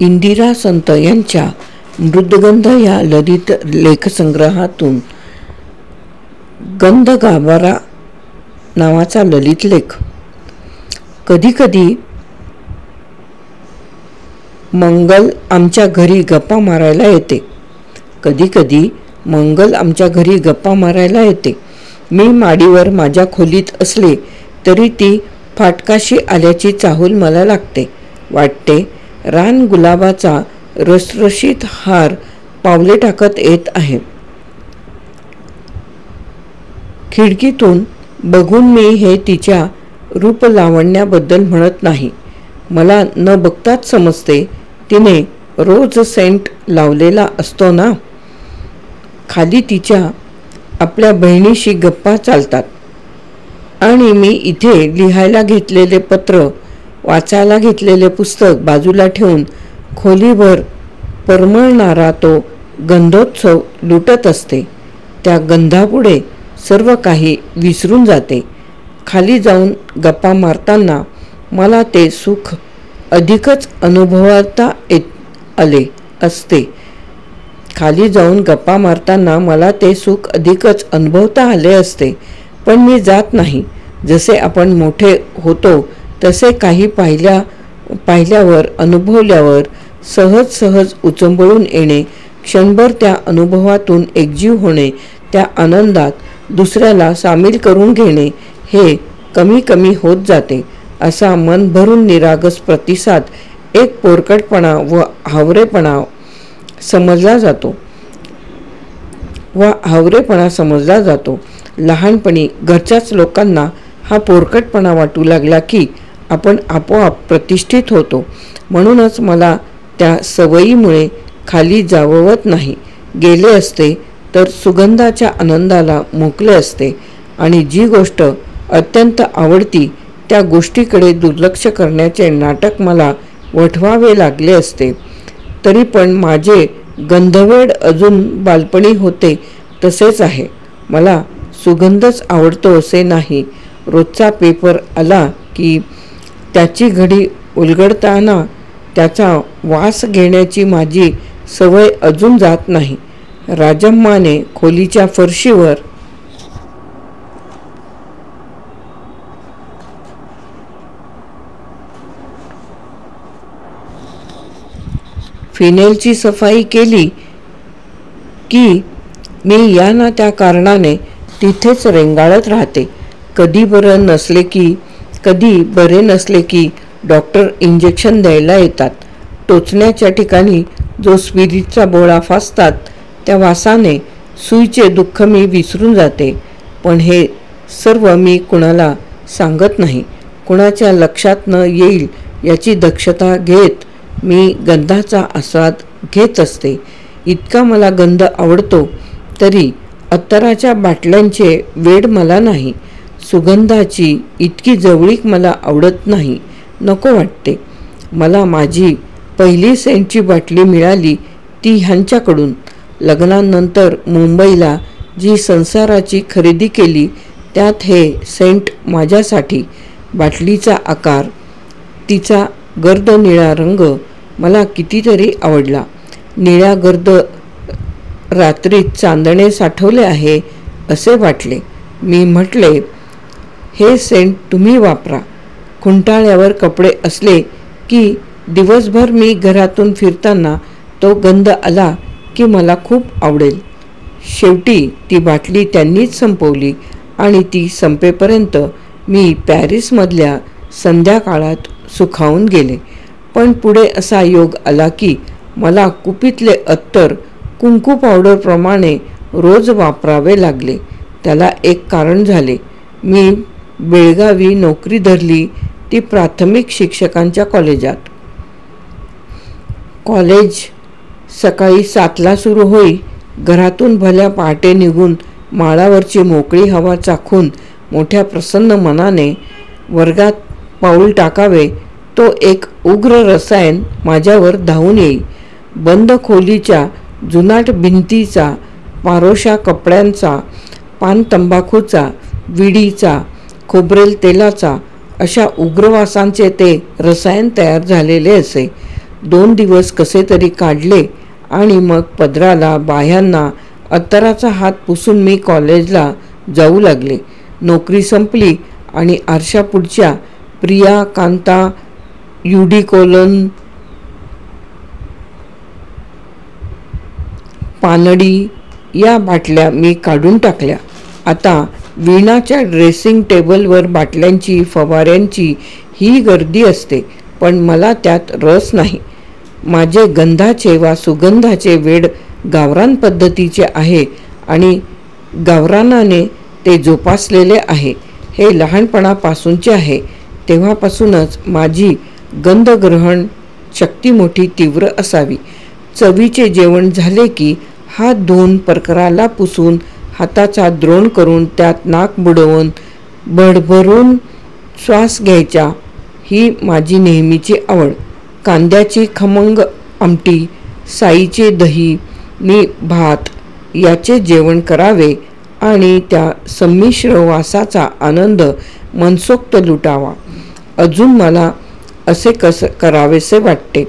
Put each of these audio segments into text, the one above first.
इंदिरा संत यांच्या मृदगंध या ललित लेखसंग्रहातून गंध गाभारा नावाचा ललित लेख. कधीकधी मंगल आमच्या घरी गप्पा मारायला येते. कधीकधी मंगल आमच्या घरी गप्पा मारायला येते. मी माडीवर माझ्या खोलीत असले तरी ती फाटकाशी आल्याची चाहूल मला लागते. वाटते रान गुलाबाचा रसरशीत हार पावले टाकत येत आहे. खिडकीतून बघून मी हे तिच्या रूपलावण्याबद्दल म्हणत नाही. मला न बघताच समजते तिने रोज सेंट लावलेला असतो ना. खाली तिच्या आपल्या बहिणीशी गप्पा चालतात आणि मी इथे लिहायला घेतलेले पत्र, वाचायला घेतलेले पुस्तक बाजूला ठेवून खोलीभर परमळणारा तो गंधोत्सव लुटत असते. त्या गंधापुढे सर्व काही विसरून जाते. खाली जाऊन गप्पा मारताना मला ते सुख अधिकच अनुभवता आले असते. खाली जाऊन गप्पा मारताना मला ते सुख अधिकच अनुभवता आले असते. पण मी जात नाही. जसे आपण मोठे होतो तसे काही पाहिल्यावर अनुभवल्यावर सहज सहज उचंबळून येणे, क्षणभर त्या अनुभवातून एकजीव होणे, त्या आनंदात दुसऱ्याला सामील करून घेणे हे कमी कमी होत जाते. असा मन भरून निरागस प्रतिसाद एक पोरकटपणा व हावरेपणा समजला जातो. लहानपणी घरच्याच लोकांना हा पोरकटपणा वाटू लागला की आपण आपोआप प्रतिष्ठित होतो. म्हणूनच मला त्या सवयीमुळे खाली जाववत नाही. गेले असते तर सुगंधाच्या आनंदाला मुकले असते आणि जी गोष्ट अत्यंत आवडती त्या गोष्टीकडे दुर्लक्ष करण्याचे नाटक मला वठवावे लागले असते. तरी पण माझे गंधवेड अजून बालपणी होते तसेच आहे. मला सुगंधच आवडतो असे नाही. रोजचा पेपर आला की त्याची घडी उलगडताना त्याचा वास घेण्याची माझी सवय अजून जात नाही. राजम्माने खोलीच्या फरशीवर फिनेलची सफाई केली की मी या ना त्या कारणाने तिथेच रेंगाळत राहते. कधी बरे नसले की डॉक्टर इंजेक्शन द्यायला येतात. टोचण्याच्या ठिकाणी जो स्पिरिटचा बोळा फासतात त्या वासाने सुईचे दुःख मी विसरून जाते. पण हे सर्व मी कुणाला सांगत नाही. कुणाच्या लक्षात न येईल याची दक्षता घेत मी गंधाचा आस्वाद घेत असते. इतका मला गंध आवडतो तरी अत्तराच्या बाटल्यांचे वेड मला नाही. सुगंधाची इतकी जवळीक मला आवडत नाही. नको वाटते. मला माझी पहिली सेंटची बाटली मिळाली ती ह्यांच्याकडून. लग्नानंतर मुंबईला जी संसाराची खरेदी केली त्यात हे सेंट माझ्यासाठी. बाटलीचा आकार, तिचा गर्द निळा रंग मला कितीतरी आवडला. निळ्या गर्द रात्रीत चांदणे साठवले आहे असे वाटले. मी म्हटले, हे सेंट तुम्ही वापरा. खुंटाळ्यावर कपडे असले की दिवसभर मी घरातून फिरताना तो गंध आला की मला खूप आवडेल. शेवटी ती बाटली त्यांनीच संपवली आणि ती संपेपर्यंत मी पॅरिसमधल्या संध्याकाळात सुखावून गेले. पण पुढे असा योग आला की मला कुपीतले अत्तर कुंकू पावडरप्रमाणे रोज वापरावे लागले. त्याला एक कारण झाले. मी बेळगावी नोकरी धरली, ती प्राथमिक शिक्षकांच्या कॉलेजात. कॉलेज सकाळी 7ला सुरू होई. घरातून भल्या पहाटे निघून माळावरची मोकळी हवा चाखून मोठ्या प्रसन्न मनाने वर्गात पाऊल टाकावे तो एक उग्र रसायन माझ्यावर धावून येई. बंद खोलीच्या जुनाट भिंतीचा, पारोशा कपड्यांचा, पान तंबाखूचा, विडीचा, खोबरेल तेलाचा अशा उग्रवासांचे ते रसायन तयार झालेले असे. 2 दिवस कसे तरी काढले आणि मग पदराला बाह्यांना अत्तराचा हात पुसून मी कॉलेजला जाऊ लागले. नोकरी संपली आणि आरशापुढच्या प्रिया, कांता, युडिकोलन, पानडी या बाटल्या मी काढून टाकल्या. आता वीणाच्या ड्रेसिंग टेबलवर बाटल्यांची, फवाऱ्यांची ही गर्दी असते, पण मला त्यात रस नाही. माझे गंधाचे वा सुगंधाचे वेड गावरान पद्धतीचे आहे आणि गावरानाने ते जोपासलेले आहे. हे लहानपणापासूनचे आहे. तेव्हापासूनच माझी गंधग्रहण शक्ती मोठी तीव्र असावी. चवीचे जेवण झाले की हात धुवून परकराला पुसून हाताचा द्रोण करून त्यात नाक बुडवून भरभरून श्वास घ्यायचा ही माझी नेहमीची आवड. कांद्याची खमंग आमटी, साईचे दही, मी भात याचे जेवण करावे आणि त्या संमिश्र वासाचा आनंद मनसोक्त लुटावा. अजून मला असे करावेसे वाटते.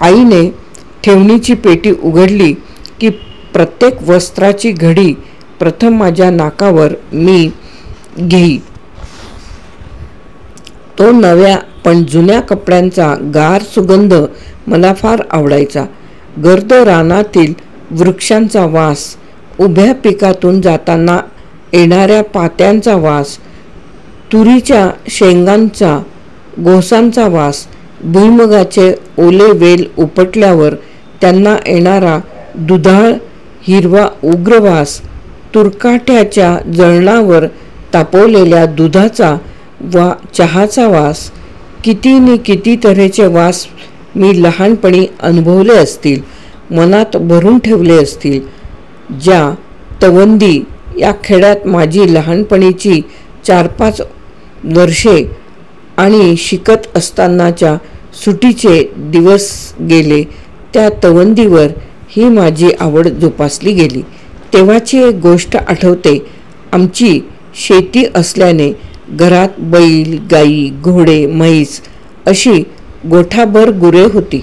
आईने ठेवणीची पेटी उघडली की प्रत्येक वस्त्राची घडी प्रथम माझ्या नाकावर मी घेई. तो नव्या पण जुन्या कपड्यांचा गार सुगंध मला फार आवडायचा. गर्द रानातील वृक्षांचा वास, उभ्या पिकातून जाताना येणाऱ्या पात्यांचा वास, तुरीच्या शेंगांचा घोसांचा वास, भुईमुगाचे ओले वेल उपटल्यावर त्यांना येणारा दुधाळ हिरवा उग्र वास, तुरकाट्याच्या जळणावर तापवलेल्या दुधाचा वा चहाचा वास, किती किती तऱ्हेचे वास मी लहानपणी अनुभवले असतील, मनात भरून ठेवले असतील. ज्या तवंदी या खेड्यात माझी लहानपणीची 4-5 वर्षे आणि शिकत असतानाच्या सुटीचे दिवस गेले, त्या तवंदीवर ही माझी आवड जोपासली गेली. तेव्हाची एक गोष्ट आठवते. आमची शेती असल्याने घरात बैल, गाई, घोडे, म्हैस अशी गोठाभर गुरे होती.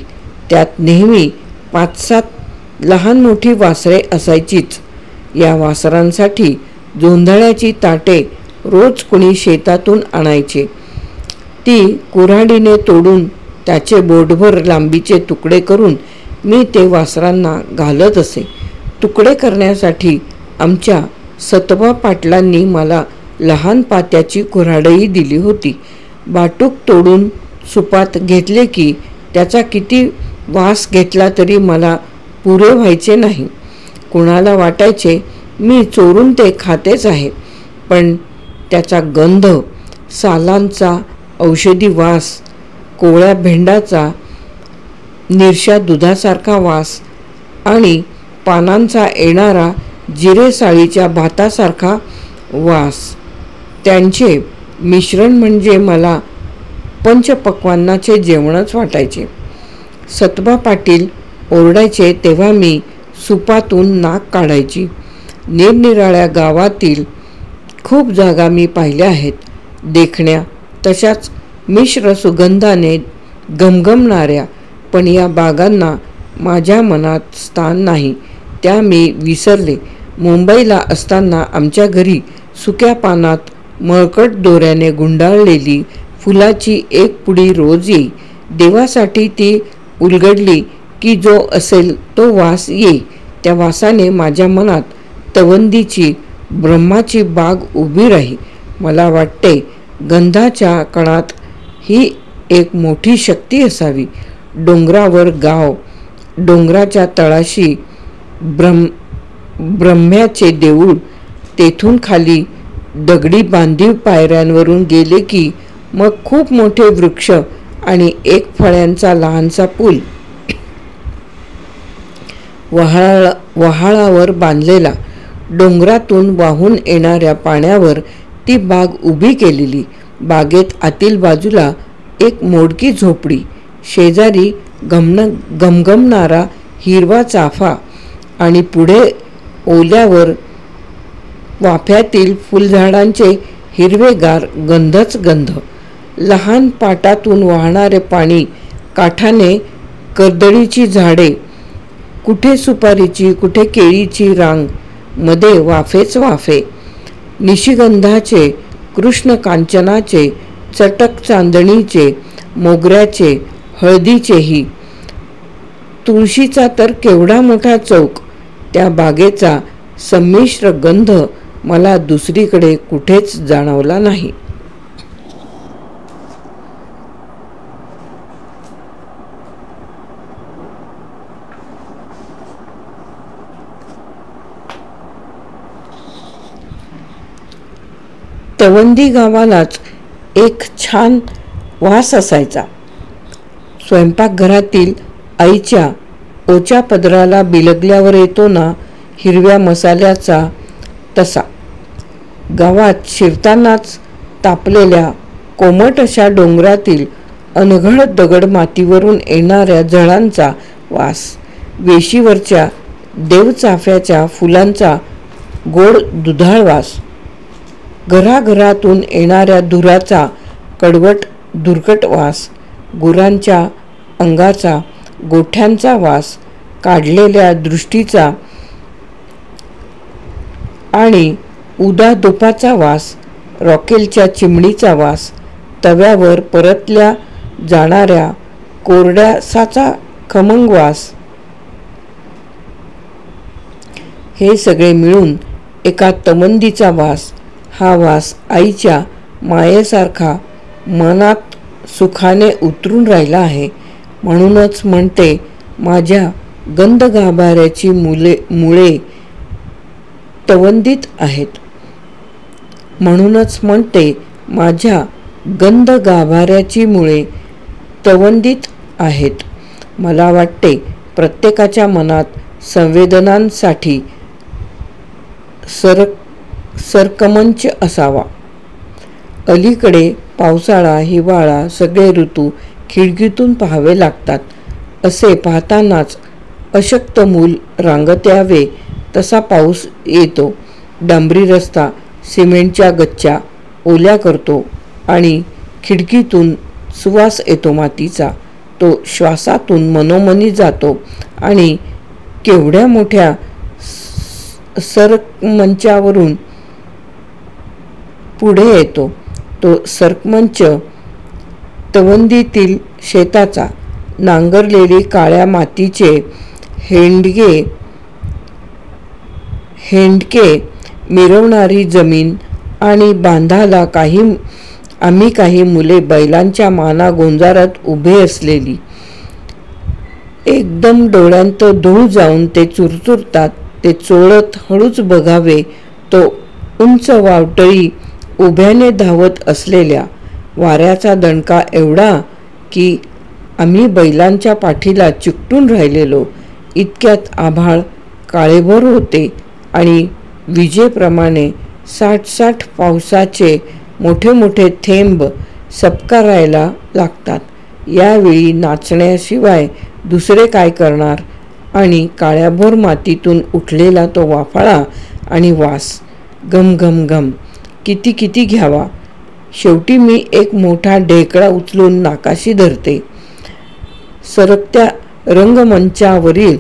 त्यात नेहमी 5-7 लहान मोठी वासरे असायचीच. या वासरांसाठी जोंधळ्याची ताटे रोज कुणी शेतातून आणायचे. ती कुऱ्हाडीने तोडून त्याचे बोटभर लांबीचे तुकडे करून मी ते वासरांना घालत असे. तुकडे करण्यासाठी आमच्या सतबा पाटलांनी मला लहान पात्याची कुऱ्हाडही दिली होती. बाटूक तोडून सुपात घेतले की त्याचा किती वास घेतला तरी मला पुरे व्हायचे नाही. कुणाला वाटायचे मी चोरून ते खातेच आहे, पण त्याचा गंध, सालांचा औषधी वास, कोवळ्या भेंडाचा निरशा दुधासारखा वास आणि पानांचा येणारा जिरेसाळीच्या भातासारखा वास, त्यांचे मिश्रण म्हणजे मला पंचपक्वान्नाचे जेवणच वाटायचे. सतबा पाटील ओरडायचे तेव्हा मी सुपातून नाक काढायची. निरनिराळ्या गावातील खूप जागा मी पाहिल्या आहेत. देखण्या तशाच मिश्र सुगंधाने घमघमणाऱ्या, पण या बागांना माझ्या मनात स्थान नाही. त्या मी विसरले. मुंबईला असताना आमच्या घरी सुक्या पानात मळकट दोऱ्याने गुंडाळलेली फुलाची एक पुडी रोज येई. देवासाठी ती उलगडली की जो असेल तो वास येई. त्या वासाने माझ्या मनात तवंदीची, ब्रह्माची बाग उभी राही. मला वाटते गंधाच्या कणात ही एक मोठी शक्ती असावी. डोंगरावर गाव, डोंगराच्या तळाशी ब्रह्म्याचे देऊळ, तेथून खाली दगडी बांधीव पायऱ्यांवरून गेले की मग खूप मोठे वृक्ष आणि एक फळ्यांचा लहानसा पूल, वहाळावर बांधलेला. डोंगरातून वाहून येणाऱ्या पाण्यावर ती बाग उभी केलेली. बागेत आतील बाजूला एक मोडकी झोपडी, शेजारी घमघमणारा हिरवा चाफा आणि पुढे ओल्यावर वाफ्यातील फुलझाडांचे हिरवेगार गंधच गंध. लहान पाटातून वाहणारे पाणी काठाने कर्दळीची झाडे, कुठे सुपारीची, कुठे केळीची रांग, मध्ये वाफेच वाफे. निशिगंधाचे, कृष्ण कांचनाचे, चटक चांदणीचे, मोगऱ्याचे, हळदीचेही. तुळशीचा तर केवढा मोठा चौक. त्या बागेचा संमिश्र गंध मला दुसरीकडे कुठेच जाणवला नाही. तवंदी गावालाच एक छान वास असायचा. स्वयंपाकघरातील आईच्या ओच्या पदराला बिलगल्यावर येतो ना हिरव्या मसाल्याचा, तसा. गावात शिरतानाच तापलेल्या कोमट अशा डोंगरातील अनघड दगड मातीवरून येणाऱ्या झळांचा वास, वेशीवरच्या देवचाफ्याच्या फुलांचा गोड दुधाळ वास, घराघरातून येणाऱ्या धुराचा कडवट धुरकट वास, गुरांच्या अंगाचा, गोठ्यांचा वास, काढलेल्या दृष्टीचा आणि उदादोपाचा वास, रॉकेलच्या चिमणीचा वास, तव्यावर परतल्या जाणाऱ्या कोरड्यासाचा खमंग वास, हे सगळे मिळून एका तवंदीचा वास. हा वास आईच्या मायेसारखा मनात सुखाने उतरून राहिला आहे. म्हणूनच म्हणते माझ्या गंध गाभाऱ्याची मुळे तवंदीत आहेत. म्हणूनच म्हणते माझ्या गंध गाभाऱ्याची मुळे तवंदीत आहेत. मला वाटते प्रत्येकाच्या मनात संवेदनांसाठी सरकमंच असावा. अलीकडे पावसाळा, हिवाळा सगळे ऋतू खिडकीतून पाहावे लागतात. असे पाहतानाच अशक्त मूल रांगत यावे तसा पाऊस येतो. डांबरी रस्ता सिमेंटच्या गच्च्या ओल्या करतो आणि खिडकीतून सुवास येतो मातीचा. तो श्वासातून मनोमनी जातो आणि केवढ्या मोठ्या सरकमंचावरून पुढे येतो. तो सरकमंच तवंदीतील शेताचा, नांगरलेली काळ्या मातीचे हेंडके मिरवणारी जमीन आणि बांधाला आम्ही काही मुले बैलांच्या माना गोंजारत उभे असलेली. एकदम डोळ्यांत धूळ जाऊन ते चुरचुरतात. ते चोळत हळूच बघावे तो उंच वावटळी उभ्याने धावत असलेल्या वाऱ्याचा दणका एवढा की आम्ही बैलांच्या पाठीला चिकटून राहिलेलो. इतक्यात आभाळ काळेभोर होते आणि विजेप्रमाणे साठ पावसाचे मोठे मोठे थेंब सपकारायला लागतात. यावेळी नाचण्याशिवाय दुसरे काय करणार. आणि काळ्याभोर मातीतून उठलेला तो वाफाळा आणि वास, घम घम घम, किती किती घ्यावा. शेवटी मी एक मोठा ढेकळा उचलून नाकाशी धरते. सरकत्या रंगमंचावरील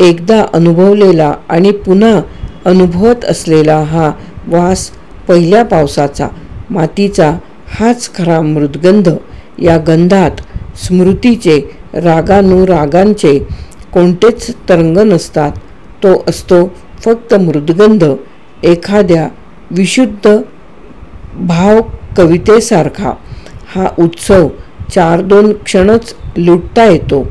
एकदा अनुभवलेला आणि पुन्हा अनुभवत असलेला हा वास पहिल्या पावसाचा, मातीचा, हाच खरा मृदगंध. या गंधात स्मृतीचे, रागानुरागांचे कोणतेच तरंग नसतात. तो असतो फक्त मृदगंध, एखाद्या विशुद्ध भाव कवितेसारखा. हा उत्सव 4-2 क्षणच लुटता येतो,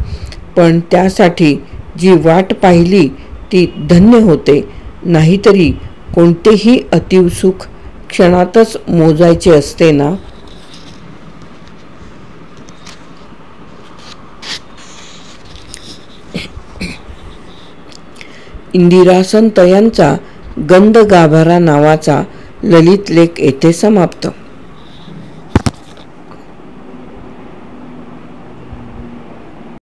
पण त्यासाठी जी वाट पाहिली ती धन्य होते. नाहीतरी कोणतेही अतिसुख क्षणातच मोजायचे असते ना. इंदिरा संत यांचा गंध गाभारा नावाचा ललित लेख येथे समाप्त.